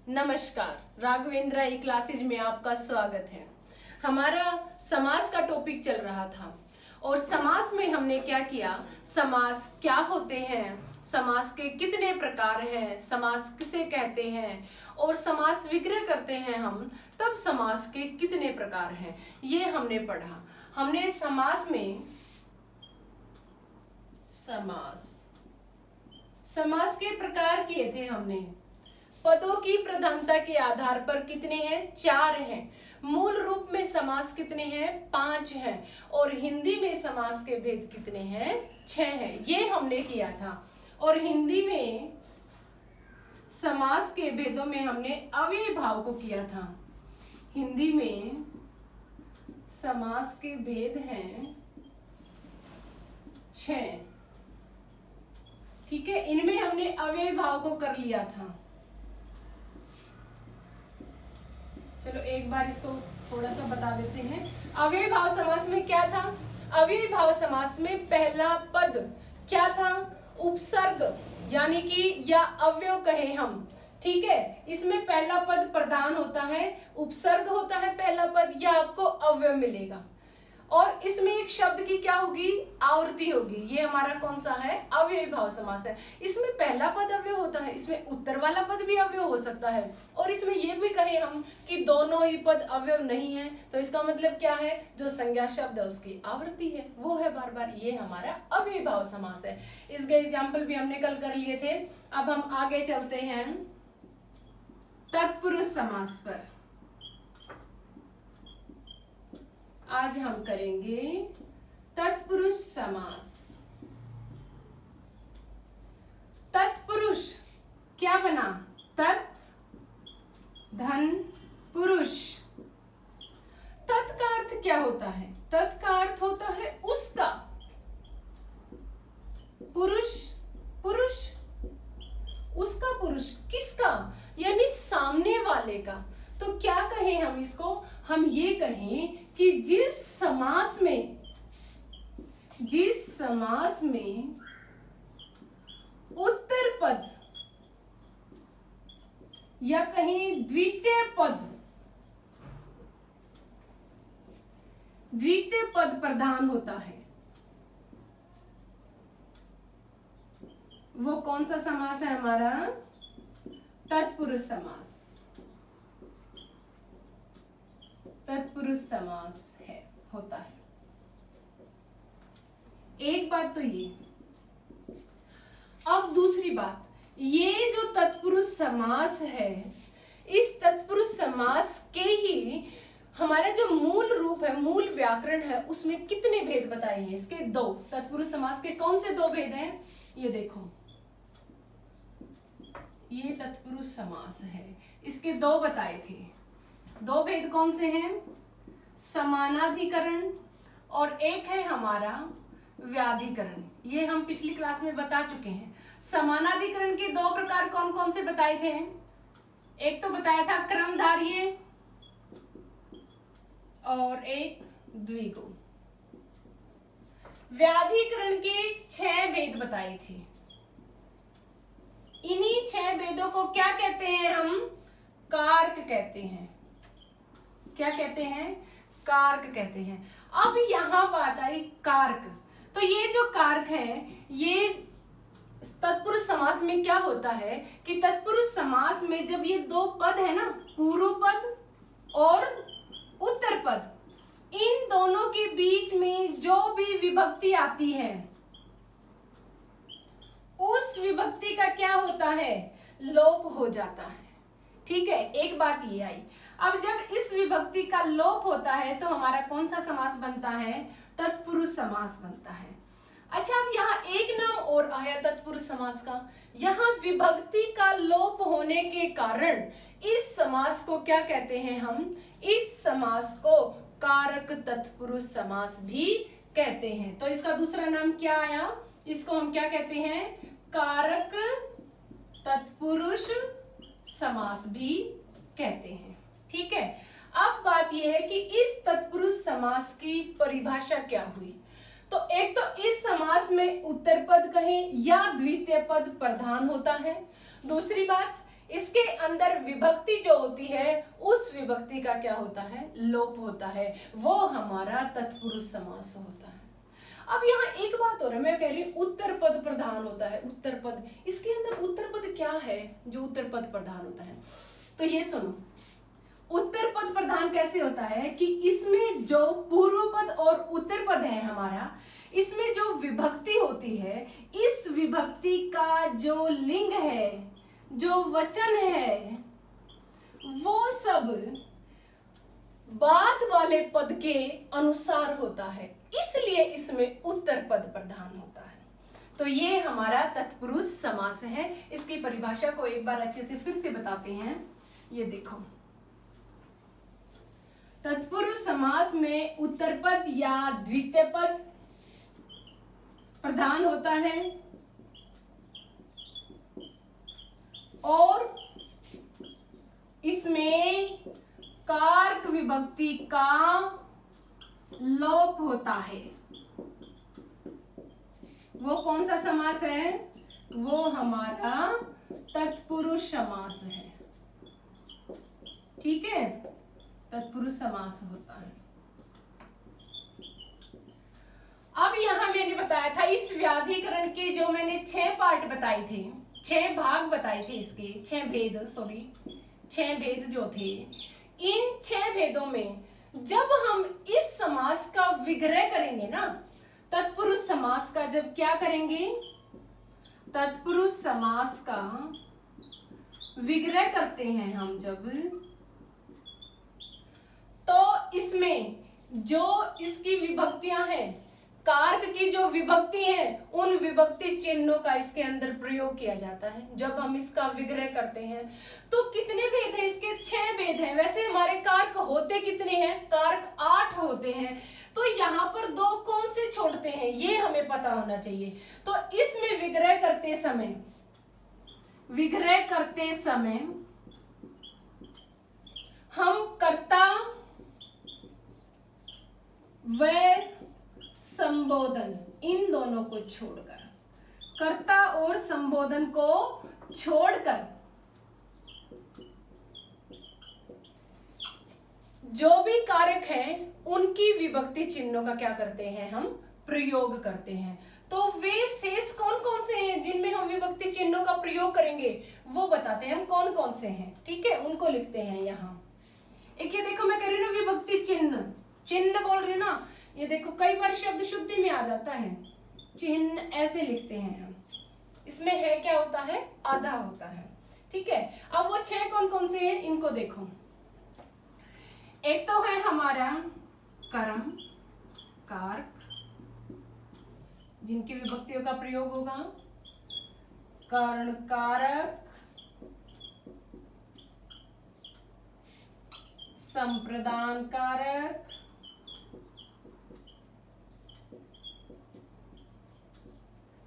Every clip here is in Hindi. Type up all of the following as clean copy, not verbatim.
नमस्कार, राघवेंद्र ई क्लासेज में आपका स्वागत है। हमारा समास का टॉपिक चल रहा था और समास में हमने क्या किया, समास क्या होते हैं, समास के कितने प्रकार हैं, समास किसे कहते हैं और समास विग्रह करते हैं हम तब समास के कितने प्रकार हैं, ये हमने पढ़ा। हमने समास में समास के प्रकार किए थे हमने। पदों की प्रधानता के आधार पर कितने हैं? 4 हैं। मूल रूप में समास कितने हैं? 5 हैं। और हिंदी में समास के भेद कितने हैं? 6 हैं। ये हमने किया था। और हिंदी में समास के भेदों में हमने अव्ययी भाव को किया था। हिंदी में समास के भेद हैं 6। ठीक है, इनमें हमने अव्ययी भाव को कर लिया था। चलो एक बार इसको थोड़ा सा बता देते हैं। अव्ययी भाव समास में क्या था? अव्ययी भाव समास में पहला पद क्या था? उपसर्ग, यानी कि या अव्यय कहे हम। ठीक है, इसमें पहला पद प्रधान होता है, उपसर्ग होता है पहला पद, या आपको अव्यय मिलेगा। और इसमें एक शब्द की क्या होगी? आवृत्ति होगी। ये हमारा कौन सा है? अव्ययी भाव समास है। इसमें पहला पद अव्यय होता है, इसमें उत्तर वाला पद भी अव्यय हो सकता है। और इसमें ये भी कहे हम कि दोनों ही पद अव्यय नहीं है, तो इसका मतलब क्या है? जो संज्ञा शब्द है उसकी आवृत्ति है, वो है बार बार। ये हमारा अव्ययी भाव समास है। इसके एग्जाम्पल भी हमने कल कर लिए थे। अब हम आगे चलते हैं तत्पुरुष समास पर। आज हम करेंगे तत्पुरुष समास। तत्पुरुष क्या बना? तत् धन पुरुष। तत् का अर्थ क्या होता है? तत् का अर्थ होता है उसका। पुरुष, पुरुष, उसका पुरुष, किसका? यानी सामने वाले का। तो क्या कहें हम इसको? हम ये कहें कि जिस समास में उत्तर पद या कहीं द्वितीय पद प्रधान होता है, वो कौन सा समास है हमारा? तत्पुरुष समास। तत्पुरुष समास है, होता है। एक बात तो ये। अब दूसरी बात, ये जो तत्पुरुष समास है, इस तत्पुरुष समास के ही हमारा जो मूल रूप है, मूल व्याकरण है, उसमें कितने भेद बताए हैं? इसके 2। तत्पुरुष समास के कौन से 2 भेद हैं? ये देखो, ये तत्पुरुष समास है, इसके 2 बताए थे। 2 भेद कौन से हैं? समानाधिकरण और एक है हमारा व्याधिकरण। ये हम पिछली क्लास में बता चुके हैं। समानाधिकरण के 2 प्रकार कौन कौन से बताए थे? एक तो बताया था क्रमधार्य और एक द्विगु। व्याधिकरण के 6 भेद बताए थे। इन्हीं 6 भेदों को क्या कहते हैं हम? कारक कहते हैं। क्या कहते हैं? कारक कहते हैं। अब यहां बात आई कारक। तो ये जो कारक है, ये तत्पुरुष समास में क्या होता है कि तत्पुरुष समास में जब ये 2 पद है ना, पूर्व पद और उत्तर पद, इन दोनों के बीच में जो भी विभक्ति आती है, उस विभक्ति का क्या होता है? लोप हो जाता है। ठीक है, एक बात ये आई। अब जब इस विभक्ति का लोप होता है तो हमारा कौन सा समास बनता है? तत्पुरुष समास बनता है। अच्छा, अब यहाँ एक नाम और आया तत्पुरुष समास का। यहाँ विभक्ति का लोप होने के कारण इस समास को क्या कहते हैं हम? इस समास को कारक तत्पुरुष समास भी कहते हैं। तो इसका दूसरा नाम क्या आया? इसको हम क्या कहते हैं? कारक तत्पुरुष समास भी कहते हैं। ठीक है, अब बात यह है कि इस तत्पुरुष समास की परिभाषा क्या हुई। तो एक तो इस समास में उत्तर पद कहें या द्वितीय पद प्रधान होता है। दूसरी बात, इसके अंदर विभक्ति जो होती है उस विभक्ति का क्या होता है, लोप होता है, वो हमारा तत्पुरुष समास होता है। अब यहाँ एक बात हो रहा है, मैं कह रही हूँ उत्तर पद प्रधान होता है, उत्तर पद, इसके अंदर उत्तर पद क्या है जो उत्तर पद प्रधान होता है? तो ये सुनो, उत्तर पद प्रधान कैसे होता है कि इसमें जो पूर्व पद और उत्तर पद है हमारा, इसमें जो विभक्ति होती है, इस विभक्ति का जो लिंग है, जो वचन है, वो सब बाद वाले पद के अनुसार होता है, इसलिए इसमें उत्तर पद प्रधान होता है। तो ये हमारा तत्पुरुष समास है। इसकी परिभाषा को एक बार अच्छे से फिर से बताते हैं। ये देखो, तत्पुरुष समास में उत्तर पद या द्वितीय पद प्रधान होता है और इसमें कारक विभक्ति का लोप होता है। वो कौन सा समास है? वो हमारा तत्पुरुष समास है। ठीक है, तत्पुरुष समास होता है। अब यहां मैंने बताया था इस व्याधिकरण के जो मैंने 6 पार्ट बताए थे, 6 भाग बताए थे, इसके 6 भेद, 6 भेद जो थे, इन 6 भेदों में जब हम इस समास का विग्रह करेंगे ना, तत्पुरुष समास का जब क्या करेंगे, तत्पुरुष समास का विग्रह करते हैं हम जब, तो इसमें जो इसकी विभक्तियां हैं, कारक की जो विभक्ति है, उन विभक्ति चिन्हों का इसके अंदर प्रयोग किया जाता है जब हम इसका विग्रह करते हैं। तो कितने भेद हैं इसके? 6 भेद हैं। वैसे हमारे कारक होते कितने हैं? कारक 8 होते हैं। तो यहाँ पर 2 कौन से छोड़ते हैं, ये हमें पता होना चाहिए। तो इसमें विग्रह करते समय हम कर्ता व संबोधन, इन दोनों को छोड़कर, कर्ता और संबोधन को छोड़कर जो भी कारक हैं उनकी विभक्ति चिन्हों का क्या करते हैं, हम प्रयोग करते हैं। तो वे शेष कौन कौन से हैं जिनमें हम विभक्ति चिन्हों का प्रयोग करेंगे, वो बताते हैं हम कौन कौन से हैं। ठीक है, उनको लिखते हैं यहाँ। एक ये देखो, मैं कह रही हूँ ना विभक्ति चिन्ह, चिन्ह बोल रही ना, ये देखो कई बार शब्द शुद्धि में आ जाता है, चिन्ह ऐसे लिखते हैं हम। इसमें है क्या होता है, आधा होता है। ठीक है, अब वो 6 कौन कौन से हैं इनको देखो। एक तो है हमारा कर्म, कारक, जिनकी विभक्तियों का प्रयोग होगा, कर्ण कारक, संप्रदान कारक,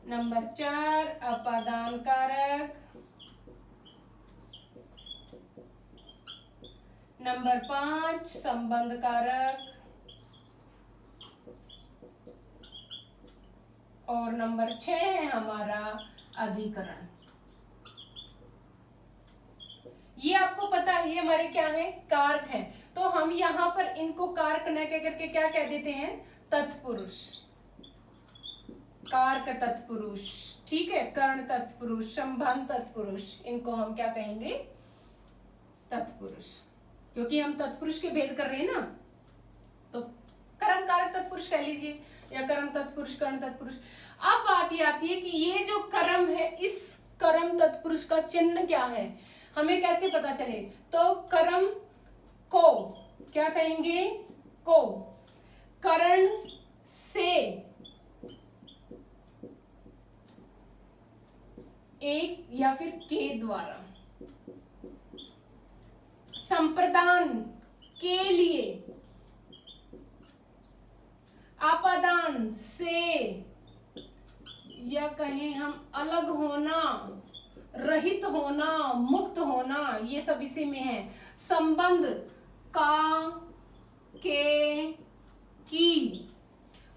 नंबर 4 अपादान कारक, नंबर 5 संबंध कारक, और नंबर 6 है हमारा अधिकरण। ये आपको पता है, ये हमारे क्या है, कारक हैं। तो हम यहाँ पर इनको कारक न कह करके क्या कह देते हैं, तत्पुरुष, कारक तत्पुरुष। ठीक है, कर्ण तत्पुरुष, संबंध तत्पुरुष, इनको हम क्या कहेंगे, तत्पुरुष, क्योंकि हम तत्पुरुष के भेद कर रहे हैं ना। तो कर्म कारक तत्पुरुष कह लीजिए, या कर्म तत्पुरुष, कर्ण तत्पुरुष। अब बात ये आती है कि ये जो कर्म है, इस कर्म तत्पुरुष का चिन्ह क्या है, हमें कैसे पता चले। तो कर्म को क्या कहेंगे, को, कर्ण से एक या फिर के द्वारा, संप्रदान के लिए, आपादान से, या कहें हम अलग होना, रहित होना, मुक्त होना, ये सब इसी में है। संबंध का, के, की,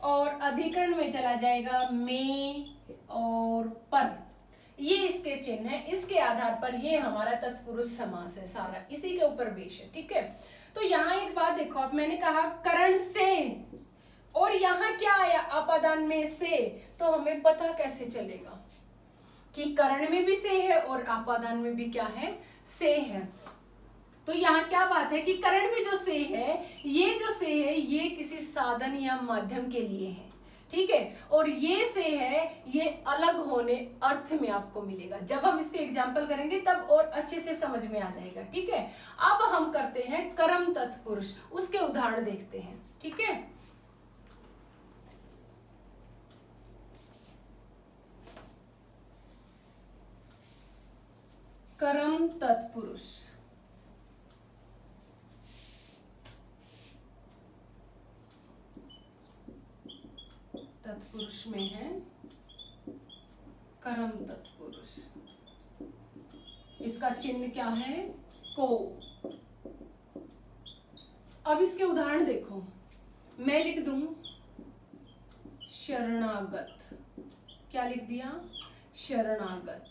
और अधिकरण में चला जाएगा में और पर। ये इसके चिन्ह है, इसके आधार पर ये हमारा तत्पुरुष समास है, सारा इसी के ऊपर बेस है। ठीक है, तो यहाँ एक बात देखो, अब मैंने कहा करण से, और यहाँ क्या आया अपादान में से, तो हमें पता कैसे चलेगा कि करण में भी से है और अपादान में भी क्या है, से है। तो यहाँ क्या बात है कि करण में जो से है, ये जो से है ये किसी साधन या माध्यम के लिए है। ठीक है, और ये से है ये अलग होने अर्थ में आपको मिलेगा। जब हम इसके एग्जाम्पल करेंगे तब और अच्छे से समझ में आ जाएगा। ठीक है, अब हम करते हैं कर्म तत्पुरुष, उसके उदाहरण देखते हैं। ठीक है, कर्म तत्पुरुष, तत्पुरुष में है कर्म तत्पुरुष, इसका चिन्ह क्या है, को। अब इसके उदाहरण देखो, मैं लिख दूं शरणागत, क्या लिख दिया, शरणागत,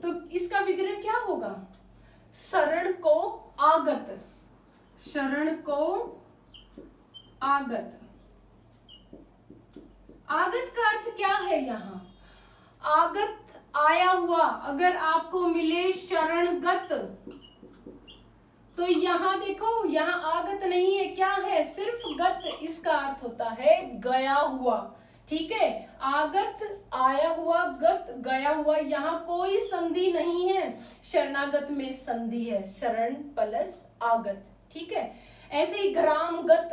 तो इसका विग्रह क्या होगा, शरण को आगत, शरण को आगत। आगत का अर्थ क्या है, यहाँ आगत आया हुआ, अगर आपको मिले शरणगत, तो यहाँ देखो यहाँ आगत नहीं है, क्या है, सिर्फ गत, इसका अर्थ होता है गया हुआ। ठीक है, आगत आया हुआ, गत गया हुआ, यहाँ कोई संधि नहीं है, शरणागत में संधि है, शरण प्लस आगत। ठीक है, ऐसे ही ग्रामगत,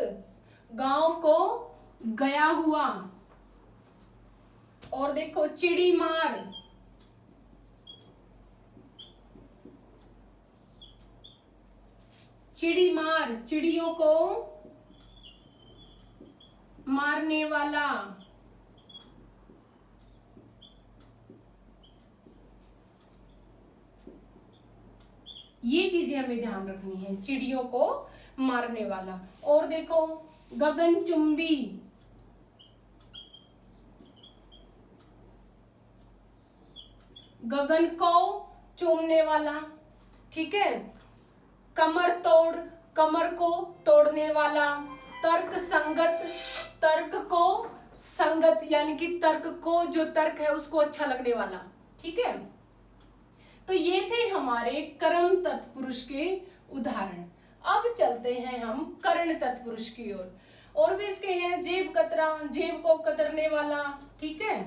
गांव को गया हुआ, और देखो चिड़ी मार, चिड़ी मार, चिड़ियों को मारने वाला। ये चीजें हमें ध्यान रखनी है, चिड़ियों को मारने वाला। और देखो गगनचुंबी, गगन को चूमने वाला। ठीक है, कमर तोड़, कमर को तोड़ने वाला। तर्क संगत, तर्क को संगत, यानी कि तर्क को, जो तर्क है उसको अच्छा लगने वाला। ठीक है, तो ये थे हमारे कर्म तत्पुरुष के उदाहरण। अब चलते हैं हम कर्ण तत्पुरुष की ओर। और भी इसके हैं, जेब कतरा, जेब को कतरने वाला। ठीक है,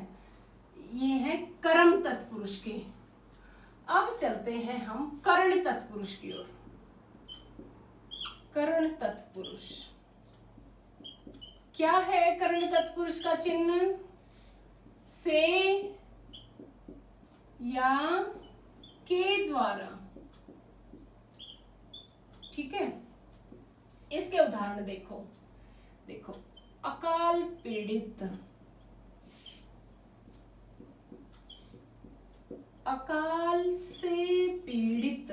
ये है कर्म तत्पुरुष के। अब चलते हैं हम कर्ण तत्पुरुष की ओर। कर्ण तत्पुरुष क्या है, कर्ण तत्पुरुष का चिन्ह से या के द्वारा। ठीक है, इसके उदाहरण देखो, देखो अकाल पीड़ित, अकाल से पीड़ित,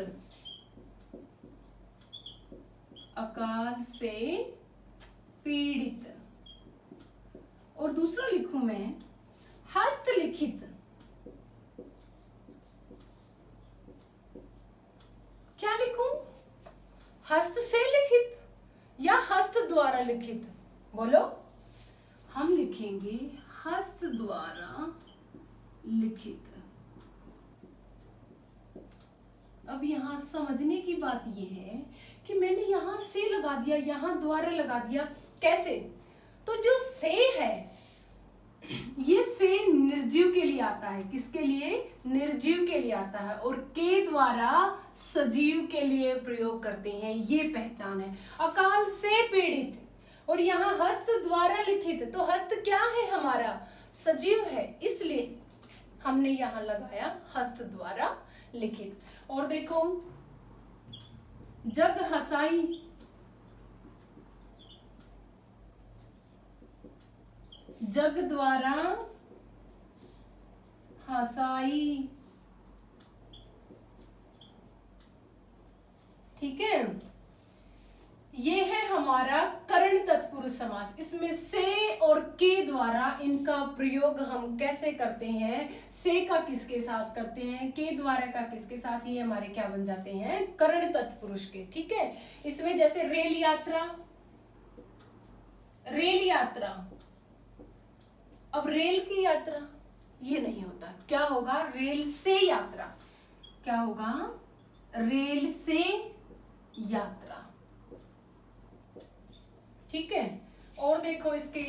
अकाल से पीड़ित। और दूसरा लिखूं मैं हस्तलिखित, क्या लिखूं, हस्त से लिखित या हस्त द्वारा लिखित, बोलो। हम लिखेंगे हस्त द्वारा लिखित। अब यहाँ समझने की बात यह है कि मैंने यहाँ से लगा दिया, यहाँ द्वारा लगा दिया, कैसे, तो जो से है ये से निर्जीव के लिए आता है, किसके लिए, निर्जीव के लिए आता है, और के द्वारा सजीव के लिए प्रयोग करते हैं, ये पहचान है। अकाल से पीड़ित, और यहाँ हस्त द्वारा लिखित, तो हस्त क्या है हमारा, सजीव है, इसलिए हमने यहाँ लगाया हस्त द्वारा लिखित। और देखो जग हसाई, जग द्वारा हसाई। ठीक है, ये है हमारा करण तत्पुरुष समास। इसमें से और के द्वारा इनका प्रयोग हम कैसे करते हैं, से का किसके साथ करते हैं, के द्वारा का किसके साथ, ये हमारे क्या बन जाते हैं, करण तत्पुरुष के। ठीक है, इसमें जैसे रेल यात्रा, रेल यात्रा, अब रेल की यात्रा ये नहीं होता, क्या होगा, रेल से यात्रा, क्या होगा, रेल से यात्रा। ठीक है, और देखो इसके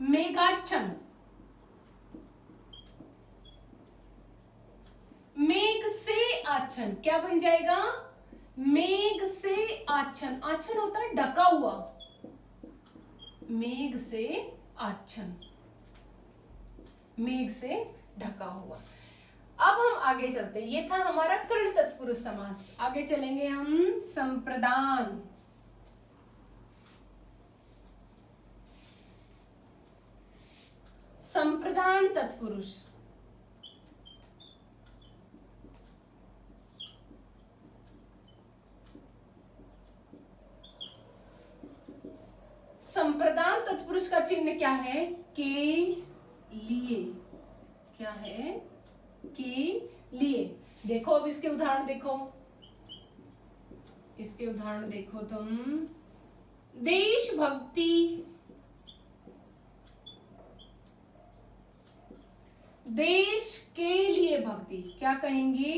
मेघाच्छन्न, मेघ से आच्छन्न, क्या बन जाएगा, मेघ से आच्छन्न, आच्छन्न होता है ढका हुआ, मेघ से आच्छन्न, मेघ से ढका हुआ। अब हम आगे चलते हैं, ये था हमारा कर्ण तत्पुरुष समास। आगे चलेंगे हम संप्रदान। संप्रदान तत्पुरुष, संप्रदान तत्पुरुष का चिन्ह क्या है, के लिए, क्या है, के लिए। देखो अब इसके उदाहरण देखो, इसके उदाहरण देखो तुम, देशभक्ति, देश के लिए भक्ति, क्या कहेंगे,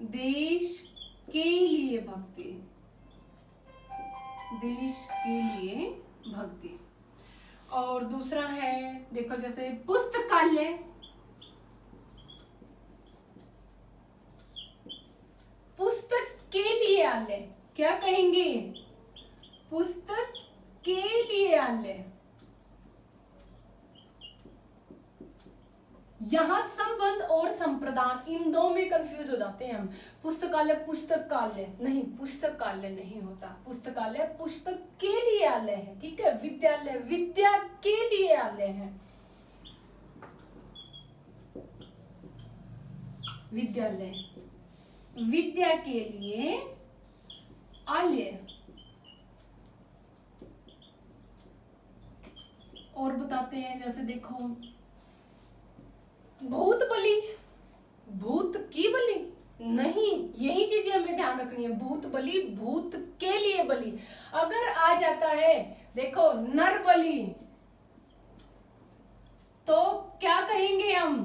देश के लिए भक्ति, देश के लिए भक्ति। और दूसरा है देखो जैसे पुस्तकालय, पुस्तक के लिए आलय, क्या कहेंगे, पुस्तक के लिए आलय। यहां संबंध और संप्रदान इन दो में कंफ्यूज हो जाते हैं हम। पुस्तकालय पुस्तकालय नहीं, पुस्तकालय नहीं होता, पुस्तकालय पुस्तक के लिए आलय है। ठीक है, विद्यालय विद्या के लिए आलय है, विद्यालय विद्या के लिए आलय। और बताते हैं जैसे देखो भूत बलि, भूत की बलि नहीं, यही चीजें हमें ध्यान रखनी है। भूत बलि भूत के लिए बलि। अगर आ जाता है देखो नर बलि, तो क्या कहेंगे हम,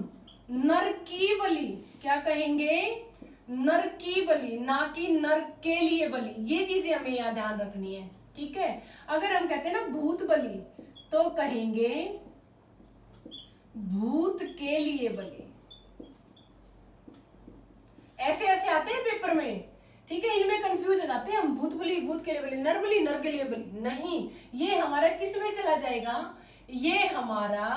नर की बलि, क्या कहेंगे, नर की बलि, ना कि नर के लिए बलि। ये चीजें हमें यहाँ ध्यान रखनी है। ठीक है, अगर हम कहते हैं ना भूत बलि, तो कहेंगे भूत के लिए बलि। ऐसे ऐसे आते हैं पेपर में, ठीक है, इनमें कंफ्यूज हो जाते हैं हम, भूत बलि भूत के लिए बलि, नर बलि नर के लिए बलि। नहीं, ये हमारा किस में चला जाएगा, ये हमारा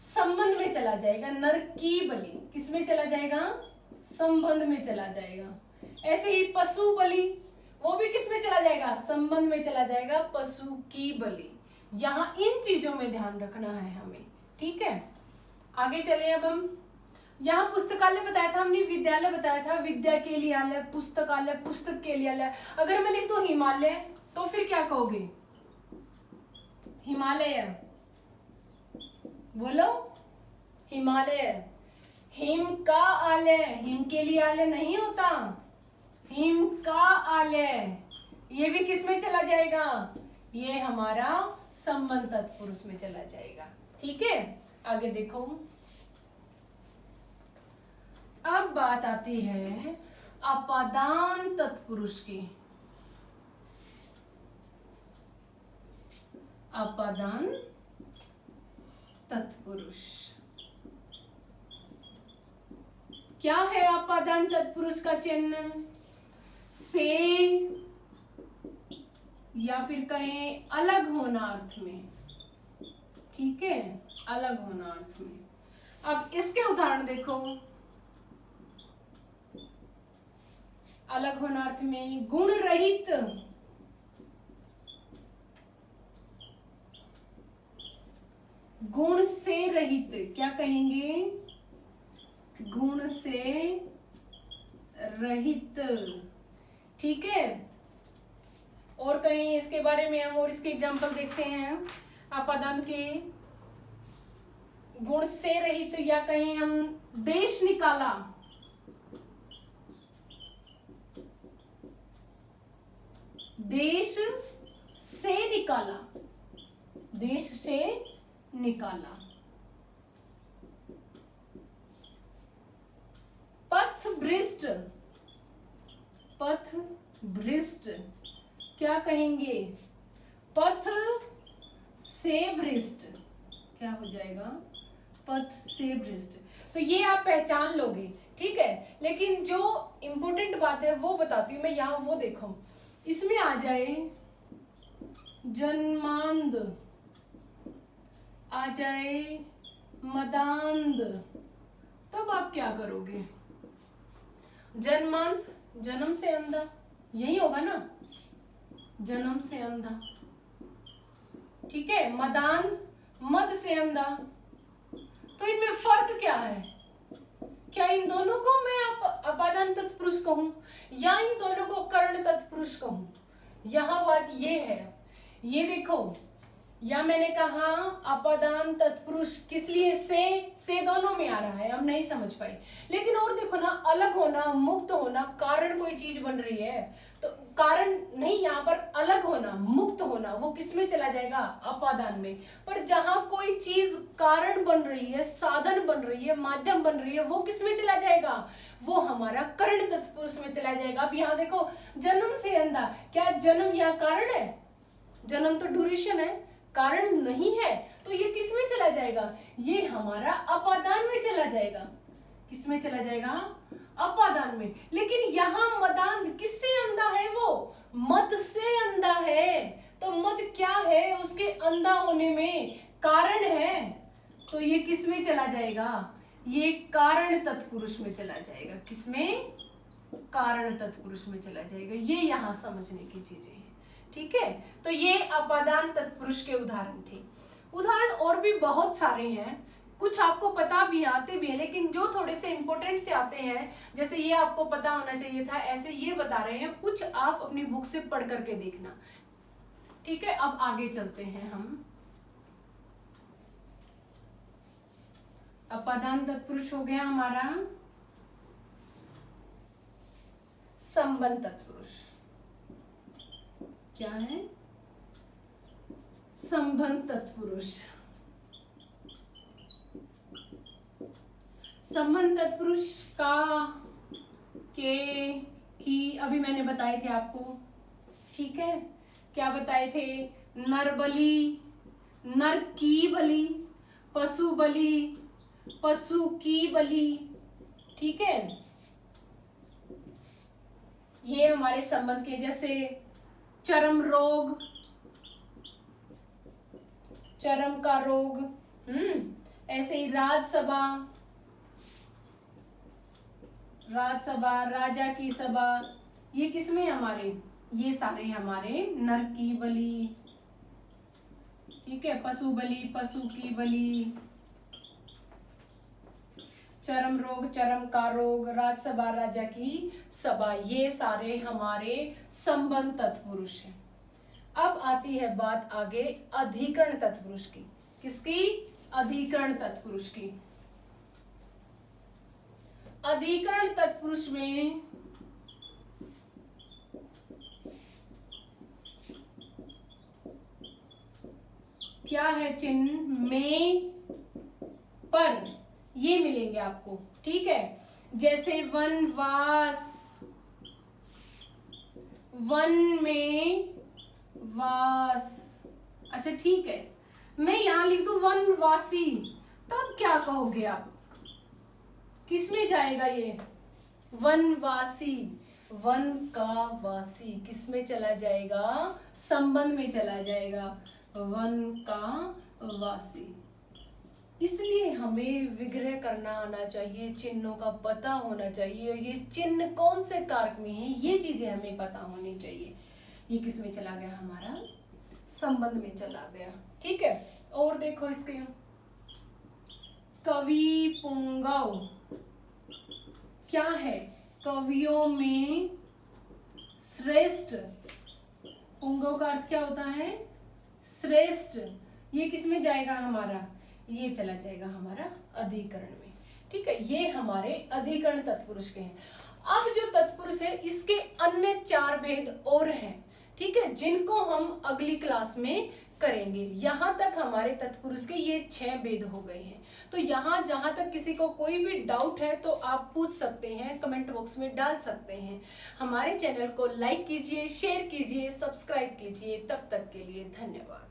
संबंध में चला जाएगा। नर की बलि किस में चला जाएगा, संबंध में चला जाएगा। ऐसे ही पशु बलि, वो भी किस में चला जाएगा, संबंध में चला जाएगा, पशु की बलि। यहां इन चीजों में ध्यान रखना है हमें। ठीक है, आगे चले। अब हम यहाँ पुस्तकालय बताया था हमने, विद्यालय बताया था, विद्या के लिए आलय, पुस्तकालय पुस्तक के लिए आलय। अगर मैं लिख दूं हिमालय, तो फिर क्या कहोगे, हिमालय, बोलो हिमालय। हिम का आलय, हिम के लिए आलय नहीं होता, हिम का आलय, ये भी किस में चला जाएगा, ये हमारा संबंध तत्पुरुष में चला जाएगा। ठीक है, आगे देखो। अब बात आती है अपादान तत्पुरुष की। अपादान तत्पुरुष क्या है, अपादान तत्पुरुष का चिन्ह, से या फिर कहें अलग होना अर्थ में। ठीक है, अलग होना अर्थ में। अब इसके उदाहरण देखो, अलग होना अर्थ में गुण रहित, गुण से रहित, क्या कहेंगे, गुण से रहित। ठीक है, और कहीं इसके बारे में हम और इसके एग्जाम्पल देखते हैं। अपादान के गुण से रहित, या कहीं हम देश निकाला, देश से निकाला, देश से निकाला। पथ भ्रष्ट, पथ भ्रष्ट क्या कहेंगे? पथ से भ्रष्ट, क्या हो जाएगा? पथ से भ्रष्ट। तो ये आप पहचान लोगे, ठीक है। लेकिन जो इंपॉर्टेंट बात है वो बताती हूँ मैं यहाँ। वो देखो, इसमें आ जाए जन्मांध, आ जाए मदांध, तब आप क्या करोगे? जन्मांध, जन्म से अंधा, यही होगा ना, जन्म से अंधा, ठीक है। मदांध, मद से अंधा। तो इनमें फर्क क्या है? क्या इन दोनों को मैं अपादान तत्पुरुष कहूं या इन दोनों को कर्ण तत्पुरुष कहूं? यहां बात ये है, ये देखो, या मैंने कहा अपादान तत्पुरुष किस लिए? से दोनों में आ रहा है, हम नहीं समझ पाए। लेकिन और देखो ना, अलग होना, मुक्त होना, कारण कोई चीज बन रही है तो कारण नहीं, यहाँ पर अलग होना, मुक्त होना, वो किस में चला जाएगा? अपादान में। पर जहां कोई चीज कारण बन रही है, साधन बन रही है, माध्यम बन रही है, वो किस में चला जाएगा? वो हमारा कर्ण तत्पुरुष में चला जाएगा। अब यहाँ देखो, जन्म से अंधा, क्या जन्म यहाँ कारण है? जन्म तो ड्यूरेशन है, कारण नहीं है। तो ये किस में चला जाएगा? ये हमारा अपादान में चला जाएगा। किस में चला जाएगा? अपादान में। लेकिन यहाँ मदान किससे अंधा है? वो मद से अंधा है। तो मद क्या है? उसके अंधा होने में कारण है। तो ये किस में चला जाएगा? ये कारण तत्पुरुष में चला जाएगा। किसमें? कारण तत्पुरुष में चला जाएगा। ये यहाँ समझने की चीजें हैं, ठीक है। तो ये अपादान तत्पुरुष के उदाहरण थे। उदाहरण और भी बहुत सारे हैं, कुछ आपको पता भी आते भी हैं, लेकिन जो थोड़े से इंपॉर्टेंट से आते हैं, जैसे ये आपको पता होना चाहिए था, ऐसे ये बता रहे हैं, कुछ आप अपनी बुक से पढ़ करके देखना, ठीक है। अब आगे चलते हैं हम। अपादान तत्पुरुष हो गया हमारा। संबंध तत्पुरुष क्या है? संबंध तत्पुरुष। संबंध तत्पुरुष का, के, की अभी मैंने बताए थे आपको, ठीक है। क्या बताए थे? नर बलि, नर की बलि, पशु बलि, पशु की बलि, ठीक है। ये हमारे संबंध के, जैसे चरम रोग, चरम का रोग, ऐसे ही राजसभा, राजसभा, राजा की सभा, ये किसमें हमारे? ये सारे हमारे नर की बलि, ठीक है। पशु बलि, पशु की बलि, चरम रोग, चरम का रोग, राजसभा, राजा की सभा, ये सारे हमारे संबंध तत्पुरुष हैं। अब आती है बात आगे अधिकरण तत्पुरुष की। किसकी? अधिकरण तत्पुरुष की। अधिकरण तत्पुरुष में क्या है? चिन्ह में, पर, ये मिलेंगे आपको, ठीक है। जैसे वनवास, वन में वास, अच्छा ठीक है, मैं यहां लिख दूं वनवासी, तब क्या कहोगे आप? किस में जाएगा ये? वनवासी, वन का वासी, किस में चला जाएगा? संबंध में चला जाएगा, वन का वासी। इसलिए हमें विग्रह करना आना चाहिए, चिन्हों का पता होना चाहिए, ये चिन्ह कौन से कारक में है, ये चीजें हमें पता होनी चाहिए। ये किस में चला गया? हमारा संबंध में चला गया, ठीक है। और देखो इसके, कवि पुंगव क्या है? कवियों में श्रेष्ठ, पुंगव का अर्थ क्या होता है? श्रेष्ठ। ये किस में जाएगा हमारा? ये चला जाएगा हमारा अधिकरण में। ठीक है, ये हमारे अधिकरण तत्पुरुष के हैं। अब जो तत्पुरुष है इसके अन्य 4 भेद और हैं, ठीक है, जिनको हम अगली क्लास में करेंगे। यहाँ तक हमारे तत्पुरुष के ये 6 भेद हो गए हैं। तो यहाँ जहां तक किसी को कोई भी डाउट है तो आप पूछ सकते हैं, कमेंट बॉक्स में डाल सकते हैं। हमारे चैनल को लाइक कीजिए, शेयर कीजिए, सब्सक्राइब कीजिए। तब तक के लिए धन्यवाद।